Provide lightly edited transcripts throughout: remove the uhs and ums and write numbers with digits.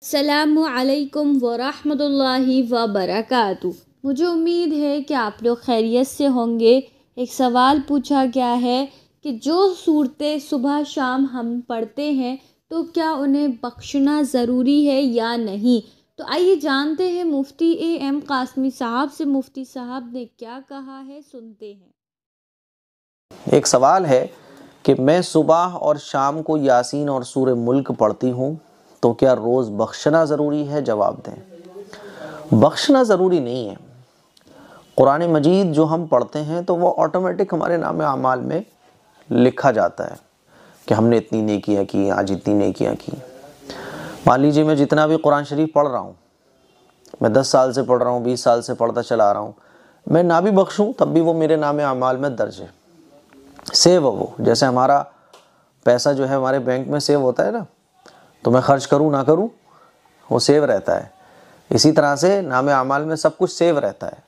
السلام علیکم ورحمۃ اللہ وبرکاتہ۔ مجھے امید ہے کہ آپ لوگ خیریت سے ہوں گے۔ ایک سوال پوچھا گیا ہے کہ جو صورتیں صبح شام ہم پڑھتے ہیں تو کیا انہیں بخشنا ضروری ہے یا نہیں؟ تو آئیے جانتے ہیں مفتی ایم قاسمی صاحب سے مفتی صاحب نے کیا کہا ہے، سنتے ہیں۔ ایک سوال ہے کہ میں صبح اور شام کو یاسین اور سورہ ملک پڑھتی ہوں تو کیا روز بخشنا ضروری ہے؟ جواب دیں۔ بخشنا ضروری نہیں ہے۔ قرآن مجید جو ہم پڑھتے ہیں تو وہ آٹومیٹک ہمارے نام اعمال میں لکھا جاتا ہے کہ ہم نے اتنی نیکیاں کی، آج اتنی نیکیاں کی۔ مان لیجیے میں جتنا بھی قرآن شریف پڑھ رہا ہوں، میں 10 سال سے پڑھ رہا ہوں، 20 سال سے پڑھتا چلا آ رہا ہوں، میں نہ بھی بخشوں تب بھی وہ میرے نام اعمال میں درج ہے، سیو ہے وہ۔ جیسے ہمارا پیسہ جو ہے ہمارے بینک میں سیو ہوتا ہے نا، تو میں خرچ کروں نہ کروں وہ سیو رہتا ہے، اسی طرح سے نام اعمال میں سب کچھ سیو رہتا ہے۔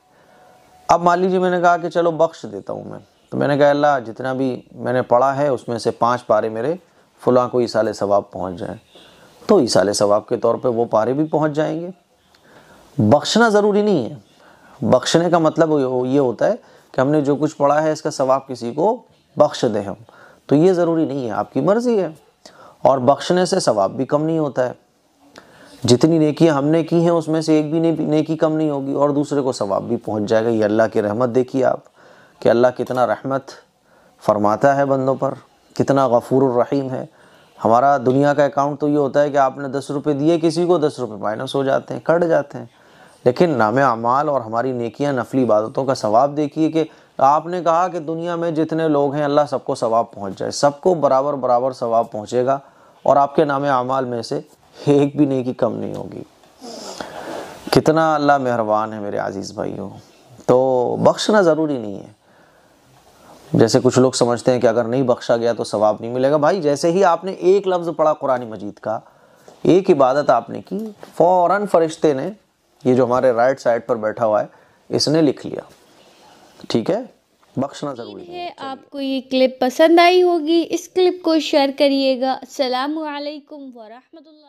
اب مان لیجیے میں نے کہا کہ چلو بخش دیتا ہوں تو میں نے کہا اللہ جتنا بھی میں نے پڑھا ہے اس میں سے 5 پارے میرے فلاں کو ایصال ثواب پہنچ جائیں، تو ایصال ثواب کے طور پہ وہ پارے بھی پہنچ جائیں گے۔ بخشنا ضروری نہیں ہے۔ بخشنے کا مطلب یہ ہوتا ہے کہ ہم نے جو کچھ پڑھا ہے اس کا ثواب کسی کو بخش دیں ہم، تو یہ ضروری نہیں ہے، آپ کی مرضی ہے۔ اور بخشنے سے ثواب بھی کم نہیں ہوتا ہے۔ جتنی نیکیاں ہم نے کی ہیں اس میں سے ایک بھی نیکی کم نہیں ہوگی اور دوسرے کو ثواب بھی پہنچ جائے گا۔ یہ اللہ کی رحمت دیکھیے آپ کہ اللہ کتنا رحمت فرماتا ہے بندوں پر، کتنا غفور الرحیم ہے۔ ہمارا دنیا کا اکاؤنٹ تو یہ ہوتا ہے کہ آپ نے 10 روپے دیے کسی کو، 10 روپے مائنس ہو جاتے ہیں، کٹ جاتے ہیں، لیکن نام اعمال اور ہماری نیکیاں نفلی عبادتوں کا ثواب دیکھیے کہ آپ نے کہا کہ دنیا میں جتنے لوگ ہیں اللہ سب کو ثواب پہنچ جائے، سب کو برابر برابر ثواب پہنچے گا اور آپ کے نام اعمال میں سے ایک بھی نیکی کم نہیں ہوگی۔ کتنا اللہ مہربان ہے میرے عزیز بھائیوں۔ تو بخشنا ضروری نہیں ہے۔ جیسے کچھ لوگ سمجھتے ہیں کہ اگر نہیں بخشا گیا تو ثواب نہیں ملے گا۔ بھائی جیسے ہی آپ نے ایک لفظ پڑھا قرآن مجید کا، ایک عبادت آپ نے کی، فوراً فرشتے نے، یہ جو ہمارے رائٹ سائڈ پر بیٹھا ہوا ہے، اس نے لکھ لیا۔ ٹھیک ہے، بخشنا ضروری نہیں ہے۔ آپ کو یہ کلپ پسند آئی ہوگی، اس کلپ کو شیئر کریے گا۔ السلام علیکم ورحمۃ اللہ۔